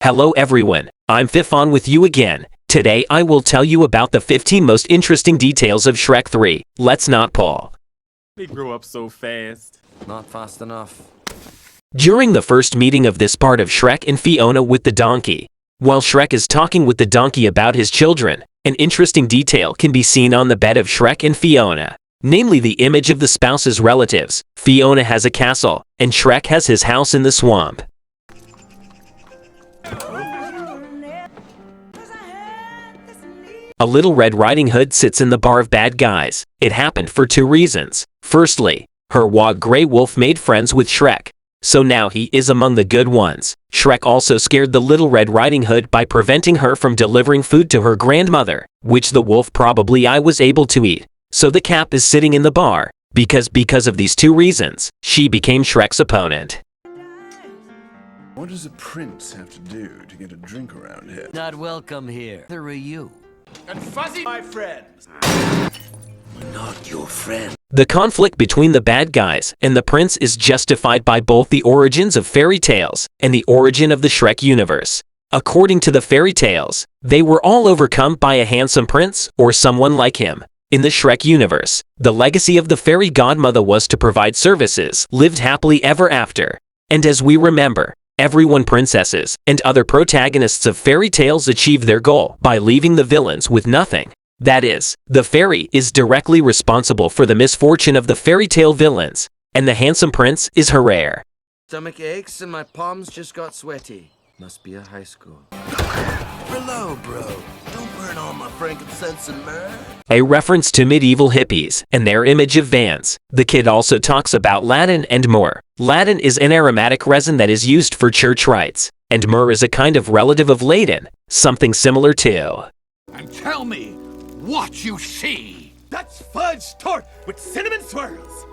Hello everyone, I'm Fifon with you again. Today I will tell you about the 15 most interesting details of Shrek 3. Let's not pull. They grew up so fast. Not fast enough. During the first meeting of this part of Shrek and Fiona with the donkey, while Shrek is talking with the donkey about his children, an interesting detail can be seen on the bed of Shrek and Fiona. Namely the image of the spouse's relatives. Fiona has a castle, and Shrek has his house in the swamp. A Little Red Riding Hood sits in the bar of bad guys. It happened for two reasons. Firstly, her wog Grey Wolf made friends with Shrek, so now he is among the good ones. Shrek also scared the Little Red Riding Hood by preventing her from delivering food to her grandmother, which the wolf probably was able to eat. So the cap is sitting in the bar, because of these two reasons, she became Shrek's opponent. What does a prince have to do to get a drink around here? Not welcome here. Who are you? And Fuzzy, my friends. We're not your friend. The conflict between the bad guys and the prince is justified by both the origins of fairy tales and the origin of the Shrek universe. According to the fairy tales, they were all overcome by a handsome prince or someone like him. In the Shrek universe, the legacy of the fairy godmother was to provide services, lived happily ever after. And as we remember, everyone princesses and other protagonists of fairy tales achieve their goal by leaving the villains with nothing. That is, the fairy is directly responsible for the misfortune of the fairy tale villains, and the handsome prince is her heir. Stomach aches and my palms just got sweaty. Must be a high school. Hello, bro. Don't burn all my frankincense and myrrh. A reference to medieval hippies and their image of vans. The kid also talks about Latin and myrrh. Latin is an aromatic resin that is used for church rites, and myrrh is a kind of relative of Latin, something similar to. And tell me what you see. That's fudge tart with cinnamon swirls.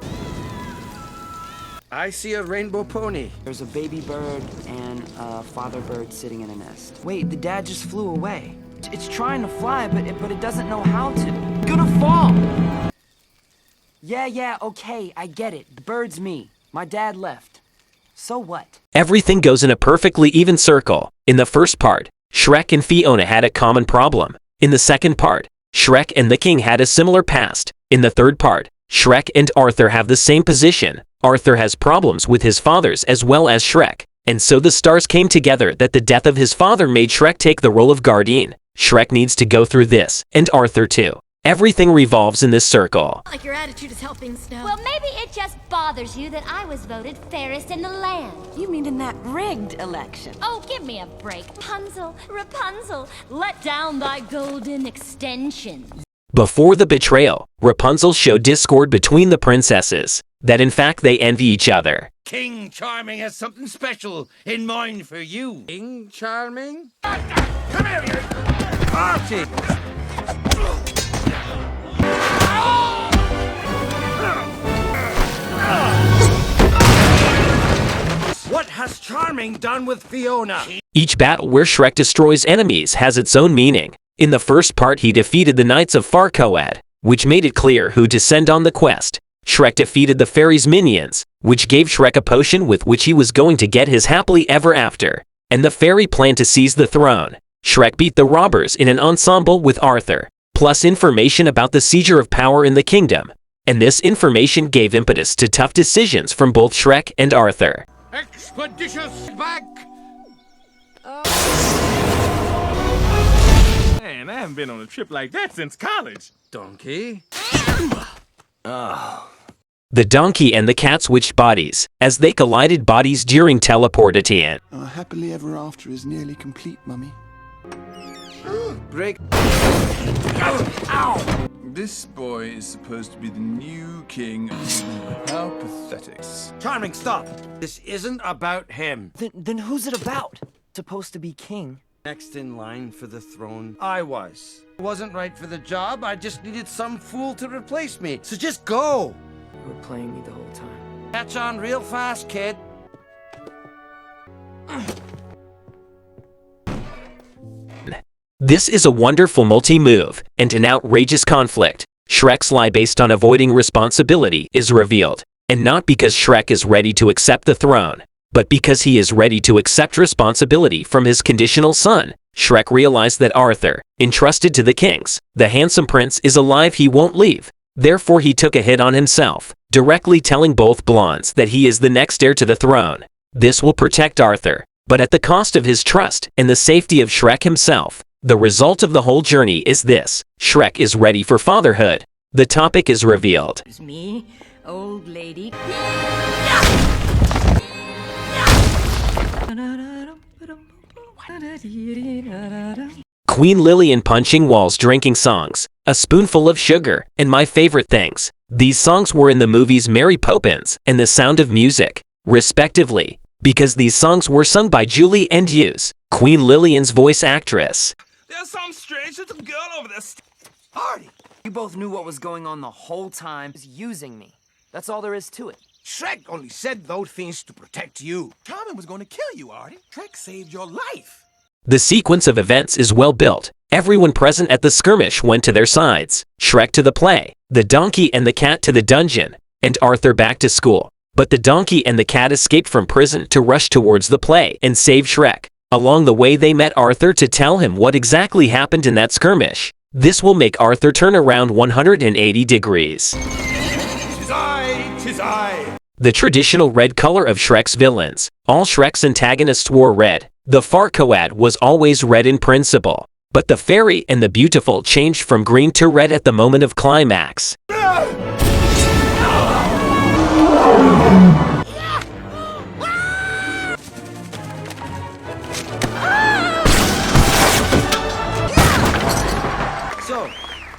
I see a rainbow pony. There's a baby bird and a father bird sitting in a nest. Wait, the dad just flew away. It's trying to fly, but it doesn't know how to. It's gonna fall! Yeah, okay, I get it. The bird's me. My dad left. So what? Everything goes in a perfectly even circle. In the first part, Shrek and Fiona had a common problem. In the second part, Shrek and the king had a similar past. In the third part, Shrek and Arthur have the same position. Arthur has problems with his fathers as well as Shrek, and so the stars came together that the death of his father made Shrek take the role of guardian. Shrek needs to go through this, and Arthur too. Everything revolves in this circle. Like your attitude is helping, Snow. Well, maybe it just bothers you that I was voted fairest in the land. You mean in that rigged election? Oh, give me a break. Rapunzel, let down thy golden extensions. Before the betrayal, Rapunzel showed discord between the princesses, that in fact they envy each other. King Charming has something special in mind for you. King Charming? Come here, you. Archie! What has Charming done with Fiona? Each battle where Shrek destroys enemies has its own meaning. In the first part he defeated the Knights of Farquaad, which made it clear who to send on the quest. Shrek defeated the fairies' minions, which gave Shrek a potion with which he was going to get his happily ever after. And the fairy planned to seize the throne. Shrek beat the robbers in an ensemble with Arthur, plus information about the seizure of power in the kingdom. And this information gave impetus to tough decisions from both Shrek and Arthur. Expeditious back. Man, I haven't been on a trip like that since college. Donkey? The donkey and the cat switched bodies, as they collided bodies during teleportation. Our happily ever after is nearly complete, Mummy. Break. Ow! This boy is supposed to be the new king. How pathetic. Charming, stop. This isn't about him. Then who's it about? Supposed to be king. Next in line for the throne, I was. Wasn't right for the job, I just needed some fool to replace me. So just go! You were playing me the whole time. Catch on real fast, kid. This is a wonderful multi-move and an outrageous conflict. Shrek's lie based on avoiding responsibility is revealed, and not because Shrek is ready to accept the throne, But because he is ready to accept responsibility from his conditional son, Shrek realized that Arthur, entrusted to the kings, the handsome prince, is alive, he won't leave. Therefore he took a hit on himself, directly telling both blondes that he is the next heir to the throne. This will protect Arthur, but at the cost of his trust and the safety of Shrek himself. The result of the whole journey is this: Shrek is ready for fatherhood. The topic is revealed. It's me, old lady. Queen Lillian punching walls, drinking songs, a spoonful of sugar, and my favorite things. These songs were in the movies Mary Poppins and The Sound of Music, respectively, because these songs were sung by Julie Andrews, Queen Lillian's voice actress. There's some strange little girl over there. Artie, you both knew what was going on the whole time. He's using me. That's all there is to it. Shrek only said those things to protect you. Carmen was going to kill you, Artie. Shrek saved your life. The sequence of events is well built. Everyone present at the skirmish went to their sides. Shrek to the play, the donkey and the cat to the dungeon, and Arthur back to school. But the donkey and the cat escaped from prison to rush towards the play and save Shrek. Along the way they met Arthur to tell him what exactly happened in that skirmish. This will make Arthur turn around 180 degrees. Tis I, tis I. The traditional red color of Shrek's villains. All Shrek's antagonists wore red. The Farquaad was always red in principle. But the fairy and the beautiful changed from green to red at the moment of climax. So,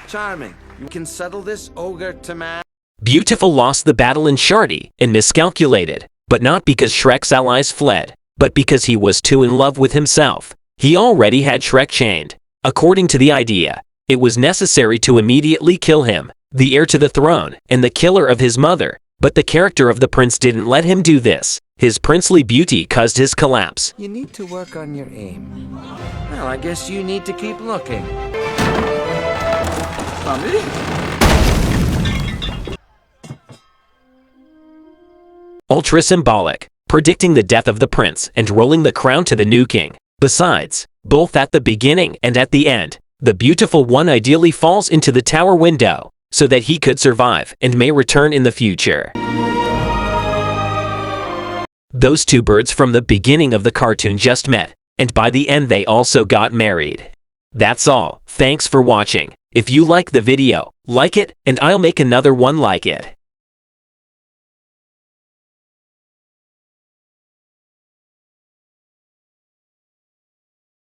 charming, you can settle this ogre to man. Beautiful lost the battle in Shardy and miscalculated, but not because Shrek's allies fled, but because he was too in love with himself. He already had Shrek chained. According to the idea, it was necessary to immediately kill him, the heir to the throne and the killer of his mother. But the character of the prince didn't let him do this. His princely beauty caused his collapse. You need to work on your aim. Well, I guess you need to keep looking. Ultra symbolic, predicting the death of the prince and rolling the crown to the new king. Besides, both at the beginning and at the end, the beautiful one ideally falls into the tower window, so that he could survive and may return in the future. Those two birds from the beginning of the cartoon just met, and by the end they also got married. That's all. Thanks for watching. If you like the video, like it, and I'll make another one like it.